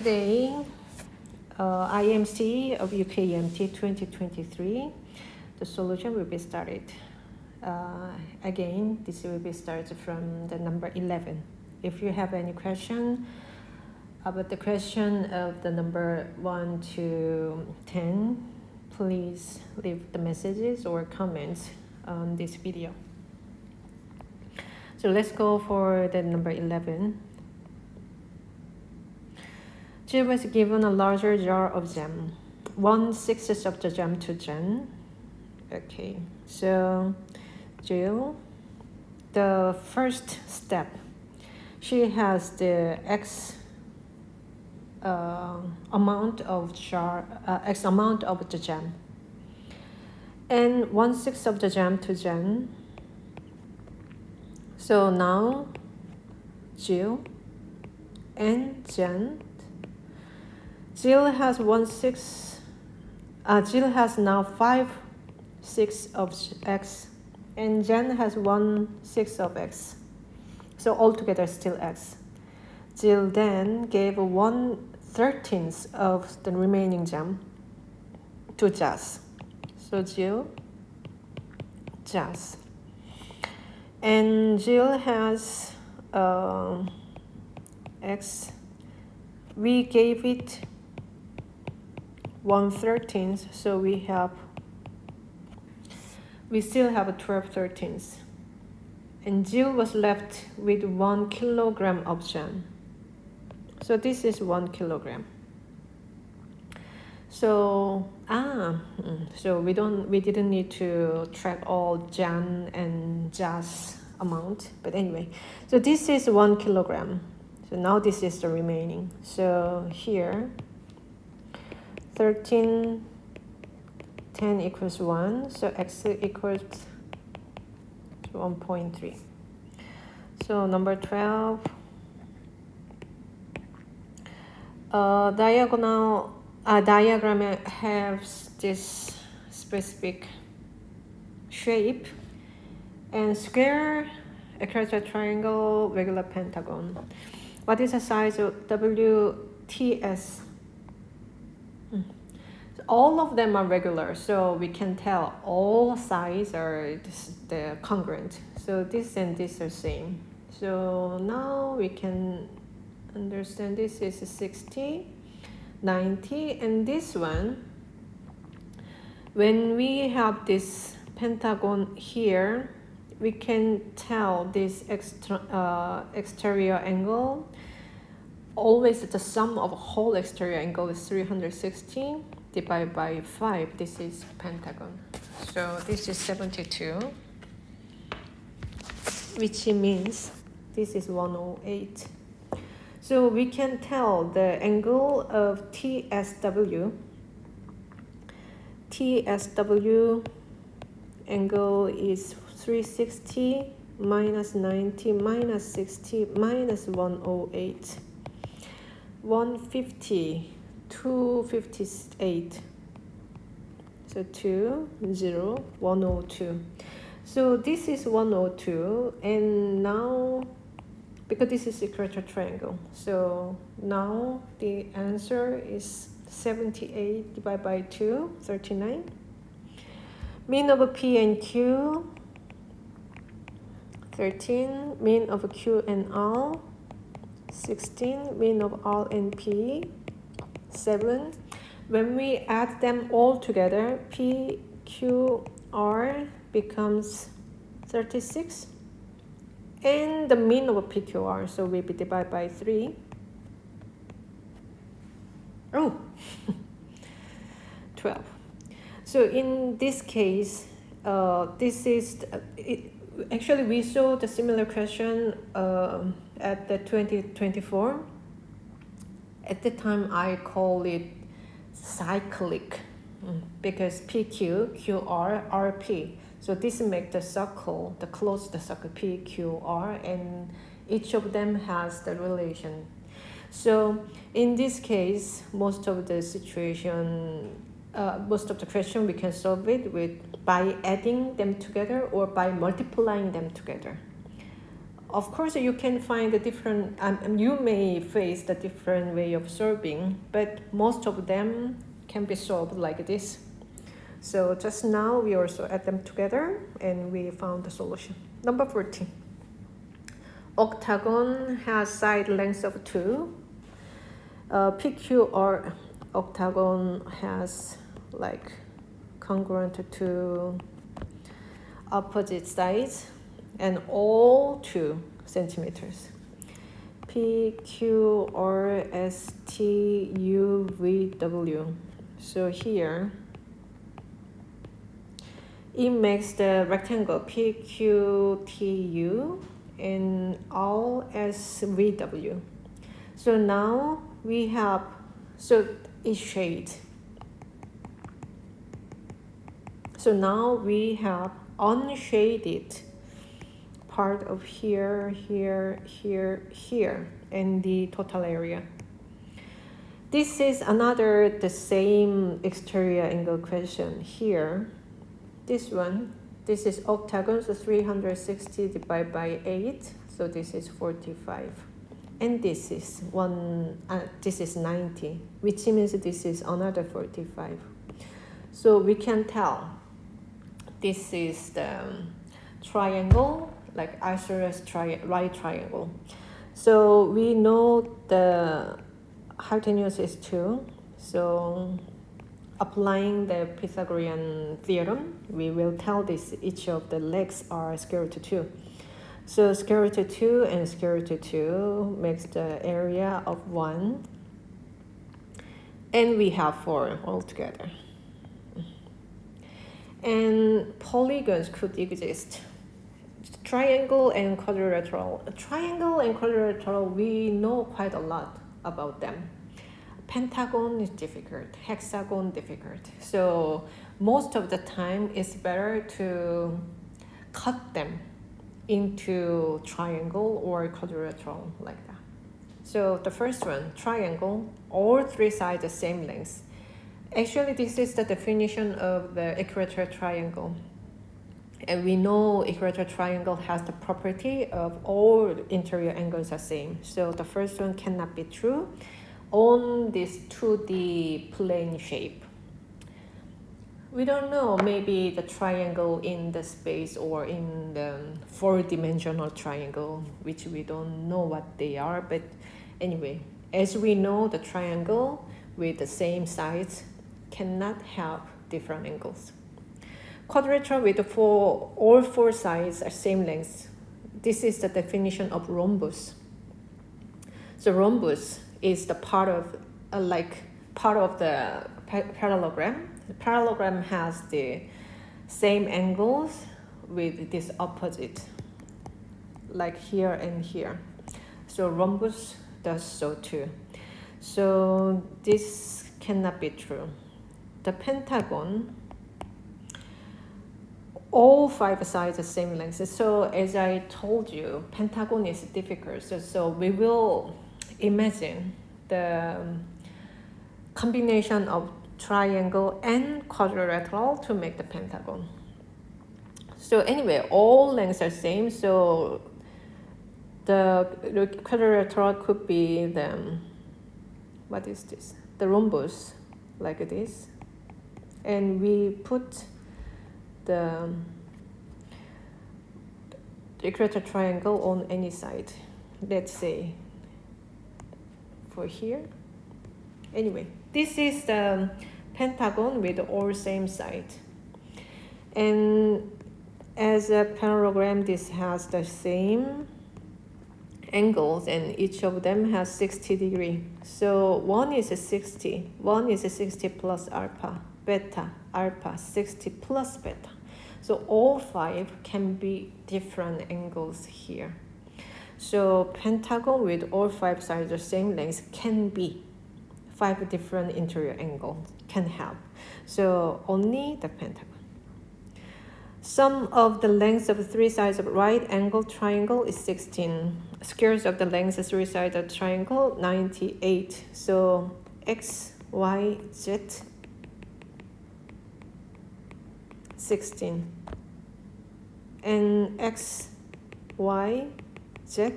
Today, IMC of Ukmt 2023, the solution will be started. Again, this will be started from the number 11. If you have any question about the question of the number 1 to 10, please leave the messages or comments on this video. So let's go for the number 11. Jill was given a larger jar of jam. 1/6 of the jam to Jen. Okay, so Jill, the first step, she has the X amount of X amount of the jam, and 1/6 of the jam to Jen. So now Jill and Jen. Jill has 1/6. Jill has now 5/6 of X, and Jen has 1/6 of X. So altogether still X. Jill then gave 1/13 of the remaining jam to Jazz. So Jill, Jazz, and Jill has X. We gave it 1/13, so we still have 12/13, and Jill was left with 1 kilogram of jam. So this is 1 kilogram. So so we didn't need to track all Jan and Jazz amount, but anyway, so this is 1 kilogram. So now this is the remaining. So here 13, 10 equals 1, so X equals 1.3. So number 12, diagram has this specific shape, and square, equilateral triangle, regular pentagon. What is the size of WTS? All of them are regular, so we can tell all sides are the congruent. So this and this are same. So now we can understand this is 60, 90, and this one, when we have this pentagon here, we can tell this exterior angle. Always the sum of whole exterior angle is 360 divided by 5. This is pentagon. So this is 72, which means this is 108. So we can tell the angle of TSW. TSW angle is 360 minus 90 minus 60 minus 108. 150, 258. So 2, 0, 102. So this is 102, and now, because this is equilateral triangle, so now the answer is 78 divided by 2, 39. Mean of P and Q, 13. Mean of Q and R, 16. Mean of R and P, 7. When we add them all together, P, Q, R becomes 36. And the mean of PQR, so we divide by 3. Oh, 12. So in this case, this is, actually we saw the similar question at the 2024. At the time I call it cyclic because PQ, QR, RP. So this makes the circle, the closed circle PQR, and each of them has the relation. So in this case, most of the question we can solve it by adding them together or by multiplying them together. of course, you can find a different, you may face the different way of solving, but most of them can be solved like this. So just now we also add them together and we found the solution. Number 14. Octagon has side lengths of 2. PQR octagon has like congruent to opposite sides and all 2 centimeters. PQRSTUVW. So here it makes the rectangle PQTU and RSVW. So now we have, so it's shade. So now we have unshaded part of here, here, here, here, and the total area. This is another, the same exterior angle question here. This one, this is octagon, so 360 divided by 8, so this is 45. And this is this is 90, which means this is another 45. So we can tell this is the triangle, like isosceles right triangle. So we know the hypotenuse is 2. So applying the Pythagorean theorem, we will tell this each of the legs are square root of 2. So square root of 2 and square root of 2 makes the area of 1. And we have 4 altogether. And polygons could exist. Triangle and quadrilateral. Triangle and quadrilateral, we know quite a lot about them. Pentagon is difficult, hexagon difficult. So most of the time it's better to cut them into triangle or quadrilateral like that. So the first one, triangle, all 3 sides the same length. Actually, this is the definition of the equilateral triangle. And we know equilateral triangle has the property of all interior angles are same. So the first one cannot be true on this 2D plane shape. We don't know, maybe the triangle in the space or in the 4-dimensional triangle, which we don't know what they are. But anyway, as we know, the triangle with the same sides cannot have different angles. Quadrilateral with all 4 sides are same length. This is the definition of rhombus. So rhombus is the part of part of the parallelogram. The parallelogram has the same angles with this opposite, like here and here. So rhombus does so too. So this cannot be true. The pentagon, all 5 sides are same length. So as I told you, pentagon is difficult. So we will imagine the combination of triangle and quadrilateral to make the pentagon. So anyway, all lengths are same. So the quadrilateral could be the, what is this? The rhombus, like this. And we put the equilateral triangle on any side. Let's say for here. Anyway, this is the pentagon with all same side. And as a parallelogram, this has the same angles and each of them has 60 degrees. So one is a 60, one is a 60 plus alpha, beta, alpha, 60 plus beta. So all 5 can be different angles here. So pentagon with all 5 sides the same length can be 5 different interior angles can have. So only the pentagon. Sum of the lengths of 3 sides of right angle triangle is 16. Squares of the lengths of 3 sides of triangle 98. So x, y, z 16. And x, y z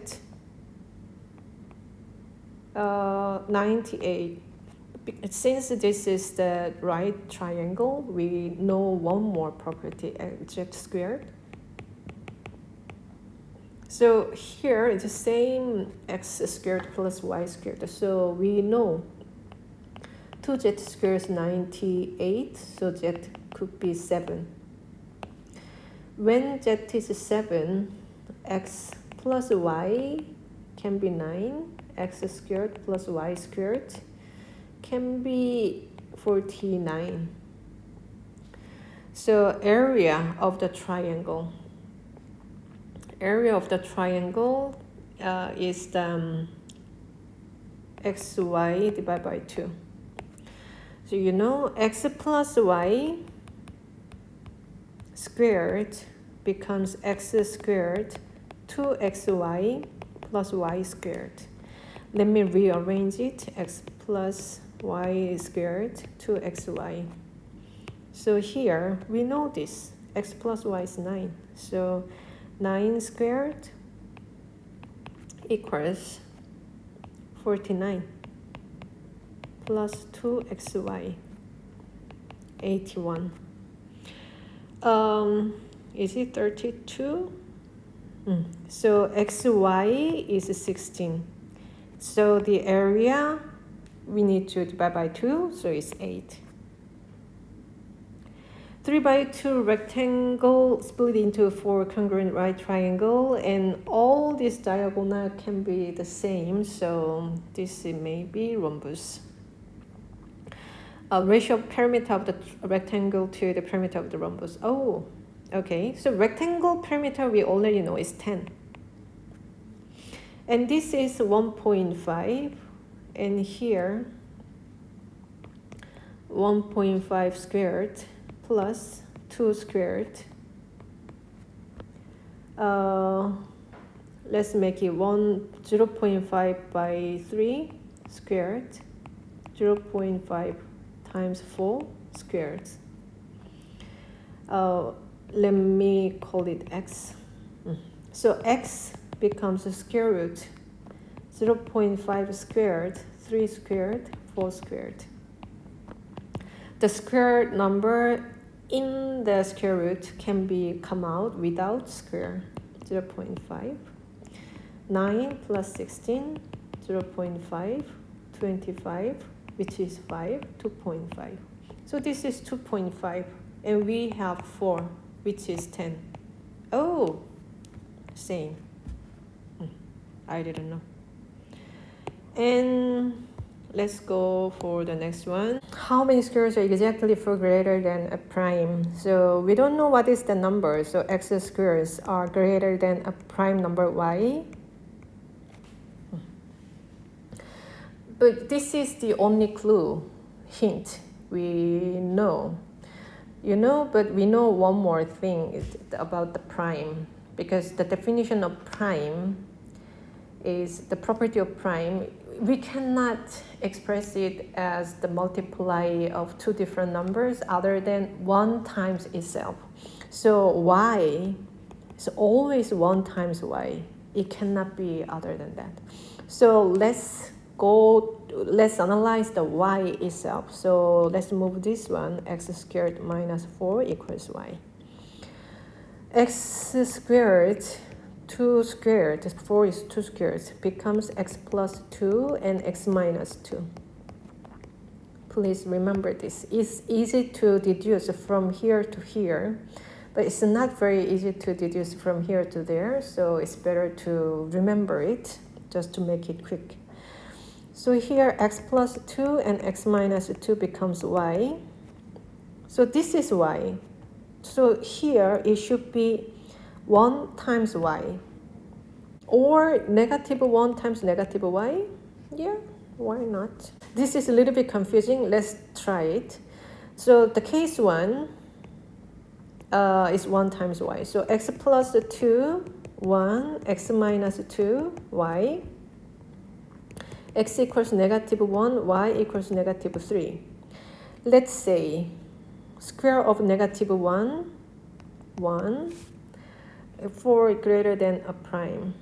98. Since this is the right triangle, we know one more property, z squared. So here it's the same x squared plus y squared. So we know 2z squared is 98, so z could be 7. When z is 7, x plus y can be 9, x squared plus y squared can be 49. So area of the triangle. Area of the triangle is the xy divided by 2. So you know x plus y squared becomes x squared 2xy plus y squared. Let me rearrange it. X plus y squared 2xy. So here we know this. X plus y is 9. So 9 squared equals 49 plus 2xy, 81. Is it 32? So xy is 16. So the area we need to divide by 2, so it's 8. 3 by 2 rectangle split into 4 congruent right triangle, and all this diagonal can be the same, so this may be rhombus. Ratio of perimeter of the rectangle to the perimeter of the rhombus. Oh, okay. So rectangle perimeter we already know is 10. And this is 1.5, and here 1.5 squared plus 2 squared. Let's make it 0.5 by 3 squared, 0.5 times 4 squared. Let me call it x. So x becomes the square root 0.5 squared, 3 squared, 4 squared. The square number in the square root can be come out without square. 0.5. 9 plus 16, 0.5, 25, which is 5, 2.5. So this is 2.5, and we have 4, which is 10. Oh, same. I didn't know. And let's go for the next one. How many squares are exactly 4 greater than a prime? So we don't know what is the number. So x squares are greater than a prime number y. But this is the only clue, hint we know. You know, but we know one more thing about the prime, because the definition of prime is the property of prime. We cannot express it as the multiply of two different numbers other than 1 times itself. So y is always 1 times y. It cannot be other than that. So let's analyze the y itself. So let's move this one, x squared minus 4 equals y. X squared 2 squared, 4 is 2 squared, becomes x plus 2 and x minus 2. Please remember this. It's easy to deduce from here to here, but it's not very easy to deduce from here to there, so it's better to remember it just to make it quick. So here x plus 2 and x minus 2 becomes y. So this is y. So here it should be 1 times y, or negative 1 times negative y. Yeah, why not? This is a little bit confusing. Let's try it. So the case 1 is 1 times y. So x plus 2, 1, x minus 2, y. X equals negative 1, y equals negative 3. Let's say square of negative 1, 4 greater than a prime.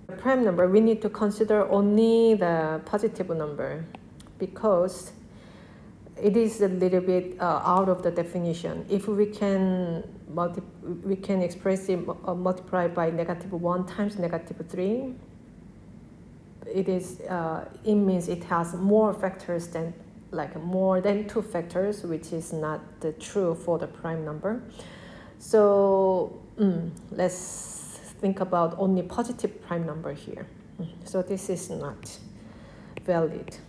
The prime number, we need to consider only the positive number because it is a little bit out of the definition. If we can express it multiply by -1 times -3. It means it has more factors than more than 2 factors, which is not true for the prime number. So let's think about only positive prime number here. So this is not valid.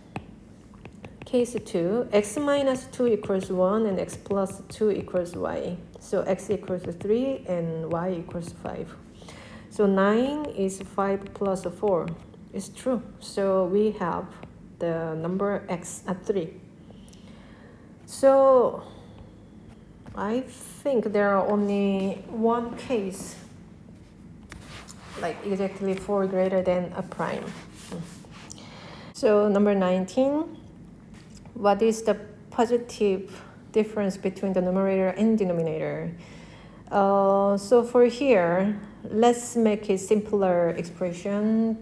Case 2, x minus 2 equals 1 and x plus 2 equals y. So x equals 3 and y equals 5. So 9 is 5 plus 4. It's true. So we have the number x at 3. So I think there are only one case, like exactly 4 greater than a prime. So number 19, what is the positive difference between the numerator and denominator? So for here, let's make a simpler expression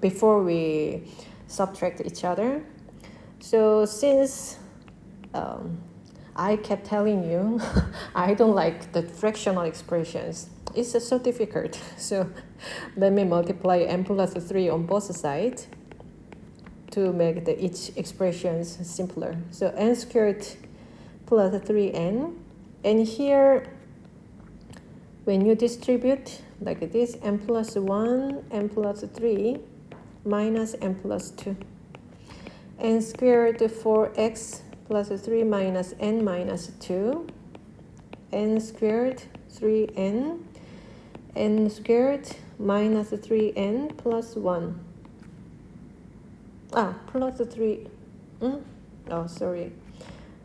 before we subtract each other. So since I kept telling you I don't like the fractional expressions, it's so difficult. So let me multiply n plus 3 on both sides to make each expressions simpler. So n squared plus 3n, and here when you distribute like this, n plus 1, n plus 3 minus n plus 2, n squared 4x plus 3 minus n minus 2, n squared 3n, n squared minus 3n plus 1. Plus 3,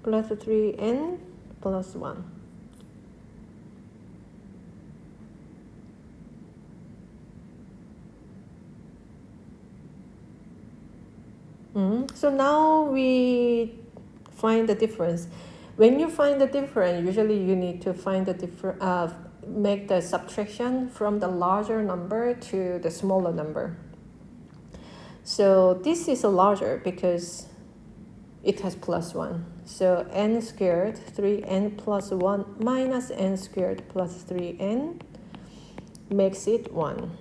plus 3n plus 1. So now we find the difference. When you find the difference, usually you need to find the make the subtraction from the larger number to the smaller number. So this is a larger because it has plus 1. So n squared 3n plus 1 minus n squared plus 3n makes it 1.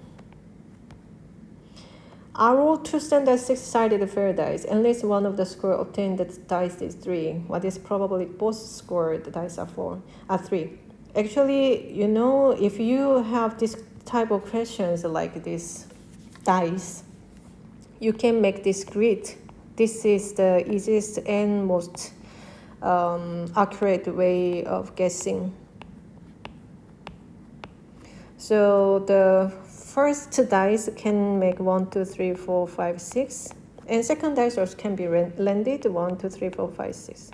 Are all two standard 6-sided fair dice? At least one of the score obtained dice is 3. What is probably both scored dice are 3. Actually, if you have this type of questions like this dice, you can make this grid. This is the easiest and most accurate way of guessing. So the first dice can make 1, 2, 3, 4, 5, 6. And second dice also can be landed 1, 2, 3, 4, 5, 6.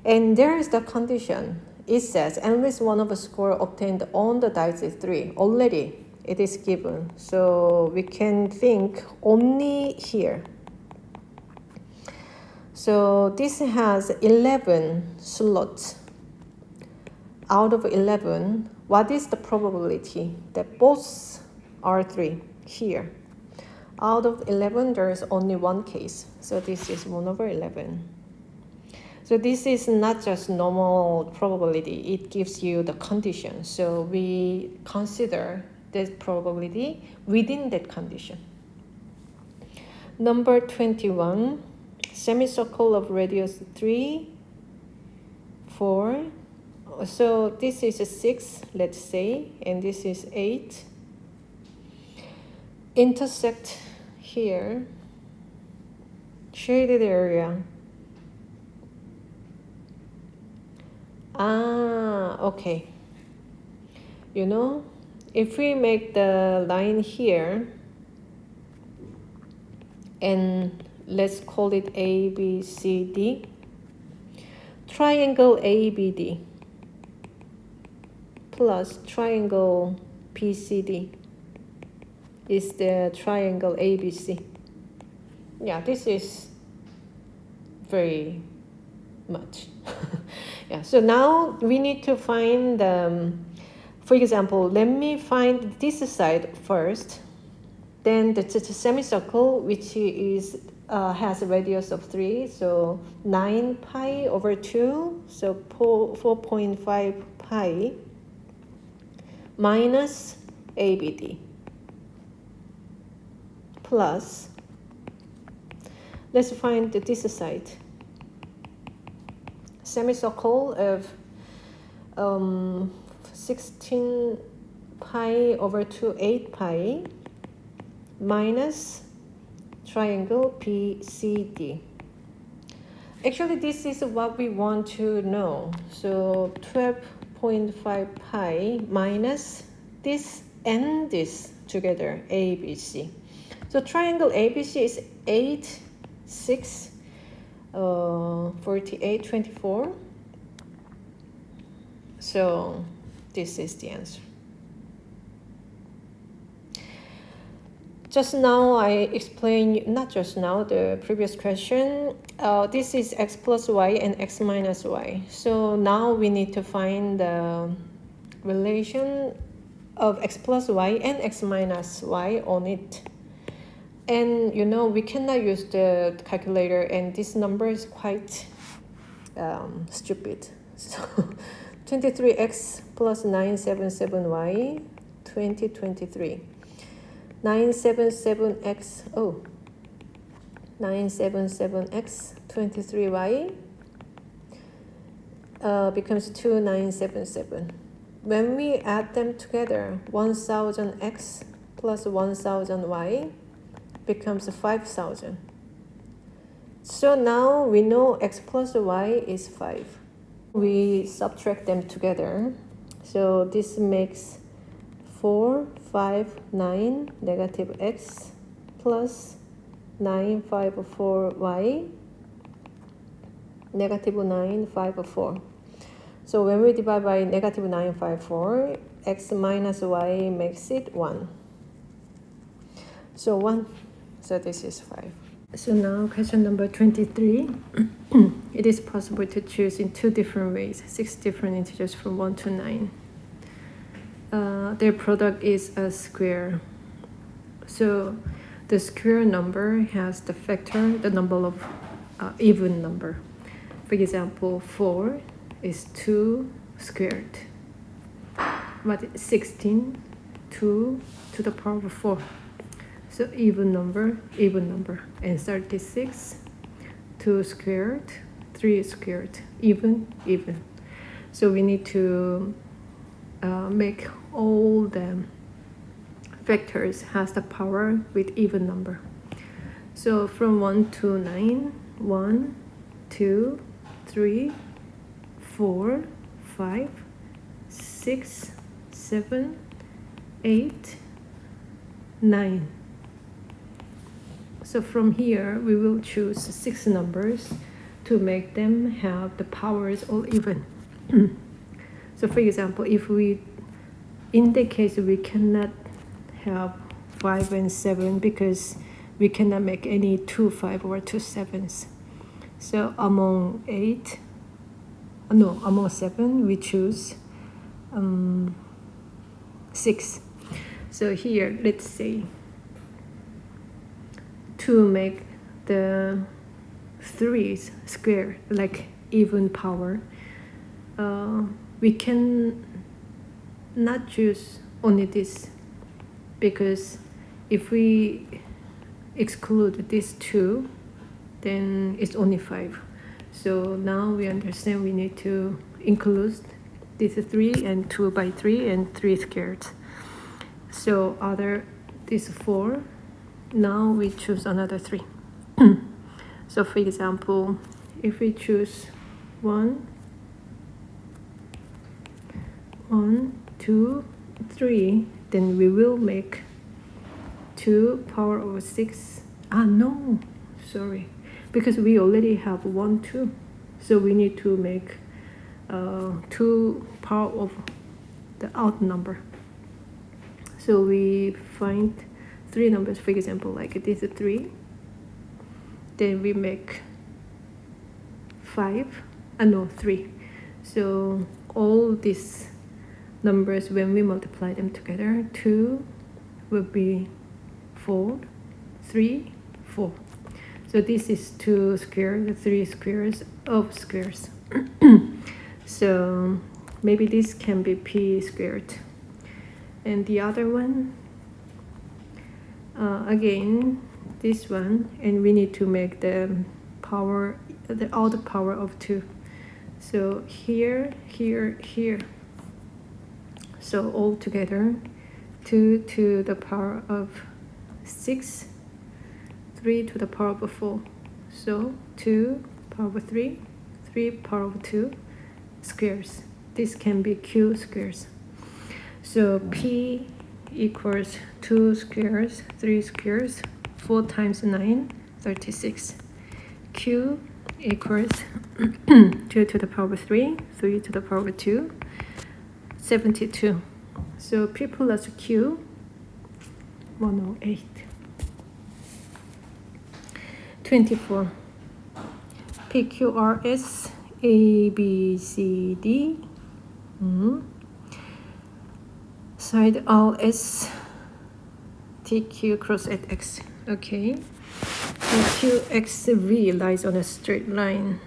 And there is the condition. It says at least one of the score obtained on the dice is 3. Already it is given. So we can think only here. So this has 11 slots. Out of 11, what is the probability that both are 3 here? Out of 11, there is only one case. So this is 1 over 11. So this is not just normal probability. It gives you the condition. So we consider this probability within that condition. Number 21, semicircle of radius 3, 4. So this is a 6, let's say, and this is 8. Intersect here, shaded area. Okay. If we make the line here, and let's call it A, B, C, D, triangle ABD plus triangle PCD is the triangle ABC. Yeah, this is very much. Yeah, so now we need to find the For example, let me find this side first. Then the semicircle, which is has a radius of 3, so 9 pi over 2, so 4.5 pi minus ABD plus, let's find this side. Semicircle of 16 pi over 2, 8 pi minus triangle PCD. Actually, this is what we want to know. So 12.5 pi minus this and this together, ABC. So triangle ABC is 8, 6, 48, 24. So this is the answer. Just now I explained, not just now, the previous question. This is x plus y and x minus y. So now we need to find the relation of x plus y and x minus y on it. And you know, we cannot use the calculator, and this number is quite stupid. So 23x plus 977y, 2023. 977x, 977x 23y becomes 2977. When we add them together, 1000x plus 1000y becomes 5000. So now we know x plus y is 5. We subtract them together, so this makes 4, 5, 9, negative x plus 954y, negative 954. So when we divide by negative 954, x minus y makes it 1. So 1, so this is 5. So now question number 23. It is possible to choose in 2 different ways, 6 different integers from 1 to 9. Their product is a square. So the square number has the factor, the number of even number. For example, 4 is 2 squared. But 16, 2 to the power of 4. So even number. And 36, 2 squared, 3 squared, even. So we need to make all the factors has the power with even number. So from 1 to 9, 1, 2, 3, 4, 5, 6, 7, 8, 9. So from here we will choose 6 numbers to make them have the powers all even. So for example, if we, in the case we cannot have 5 and 7 because we cannot make any 2 5 or 2 7s. So among 7 we choose 6. So here let's say to make the 3's square, like even power, we can not choose only this, because if we exclude these 2, then it's only 5. So now we understand we need to include this 3 and 2 by 3 and 3 squared. So this 4, now we choose another 3. So for example, if we choose 1, 2, 3, then we will make 2 power over 6. No, sorry, because we already have 1, 2. So we need to make 2 power of the odd number. So we find 3 numbers, for example, like this 3. Then we make 3. So all these numbers, when we multiply them together, 2 will be 4, 3, 4. So this is 2 squares, 3 squares of squares. So maybe this can be p squared. And the other one, again, this one, and we need to make the power, all the power of 2. So here, here, here. So all together, 2 to the power of 6, 3 to the power of 4. So 2 power of 3, 3 power of 2 squares. This can be q squares. So p equals 2 squares, 3 squares, 4 times 9, 36. Q equals 2 to the power of 3, 3 to the power of 2, 72. So p plus q, 108. 24. PQRS ABCD. Side LS TQ cross at X. Okay. QXV lies on a straight line.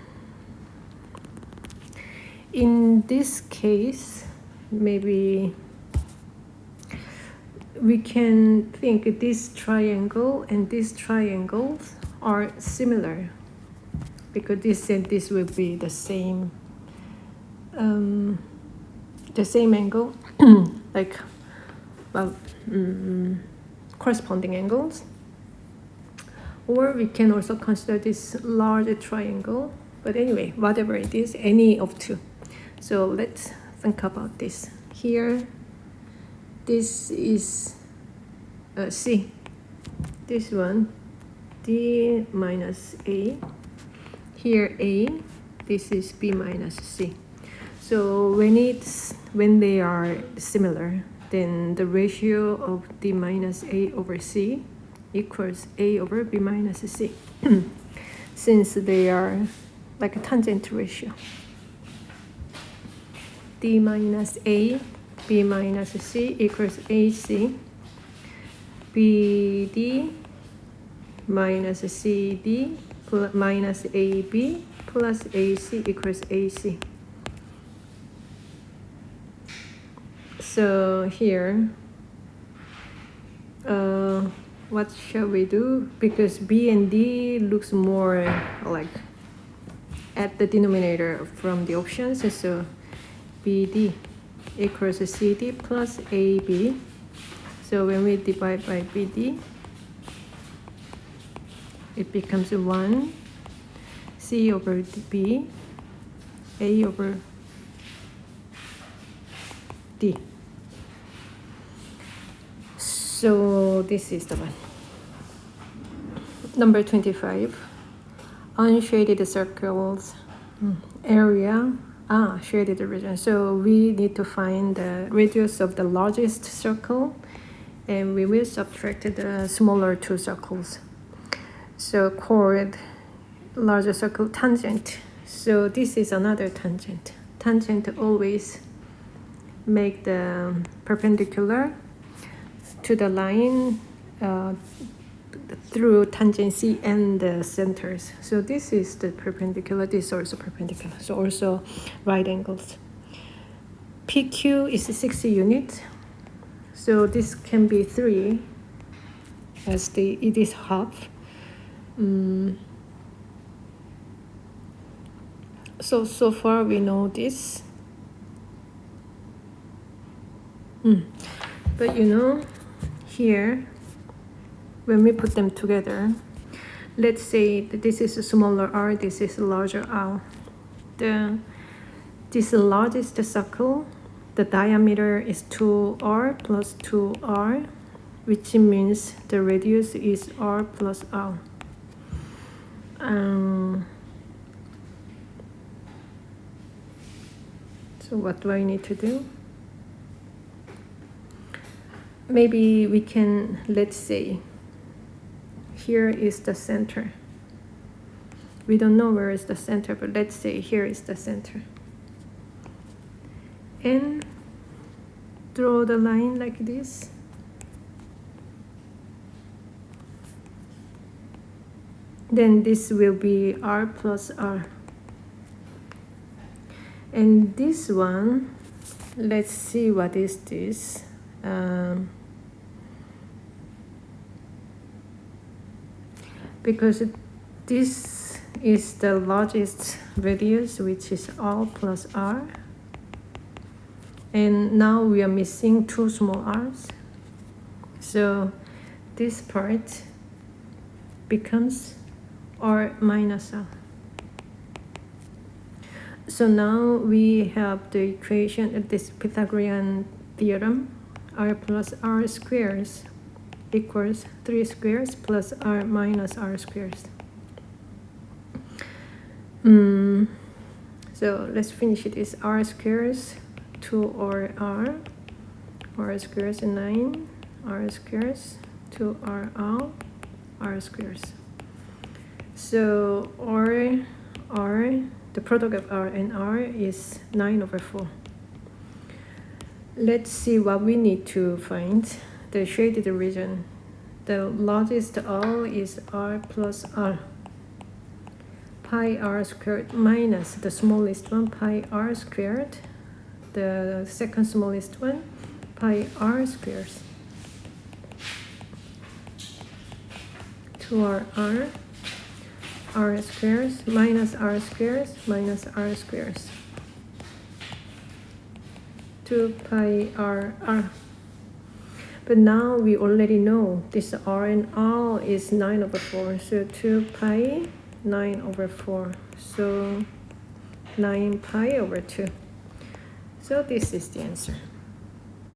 In this case, maybe we can think this triangle and these triangles are similar, because this and this will be the same angle, like, well, corresponding angles. Or we can also consider this large triangle, but anyway, whatever it is, any of two. So let's think about this. Here, this is C. This one, D minus A. Here A, this is B minus C. So when they are similar, then the ratio of D minus A over C equals A over B minus C, since they are like a tangent ratio. D minus A, B minus C equals AC. BD minus CD minus AB plus AC equals AC. So here, what shall we do? Because B and D looks more like at the denominator from the options, so BD equals CD plus AB. So when we divide by BD, it becomes 1 C over B, A over D. So this is the one. Number 25. Unshaded circles, area, shaded region. So we need to find the radius of the largest circle, and we will subtract the smaller two circles. So chord, larger circle, tangent. So this is another tangent. Tangent always make the perpendicular to the line through tangency and the centers. So this is the perpendicular, this is also perpendicular. So also right angles. PQ is 60 units. So this can be 3 as it is half. So far we know this. But you know, here, when we put them together, let's say that this is a smaller r, this is a larger r. This largest circle, the diameter is 2r plus 2r, which means the radius is r plus r. So what do I need to do? Maybe we can, let's say, here is the center. We don't know where is the center, but let's say here is the center. And draw the line like this. Then this will be r plus r. And this one, let's see what is this. Because this is the largest radius, which is r plus r. And now we are missing two small r's. So this part becomes r minus r. So now we have the equation of this Pythagorean theorem, r plus r squares equals 3 squares plus r minus r squares. So let's finish it. Is r squares 2r r squares 9, r squares 2r r squares. So r, the product of r and r is 9/4. Let's see what we need to find. The shaded region. The largest r is r plus r. Pi r squared minus the smallest one, pi r squared. The second smallest one, pi r squares. 2r r squares minus r squares minus r squares. 2 pi r. But now we already know this r and r is 9/4. So 2 pi 9/4. So 9 pi over 2. So this is the answer.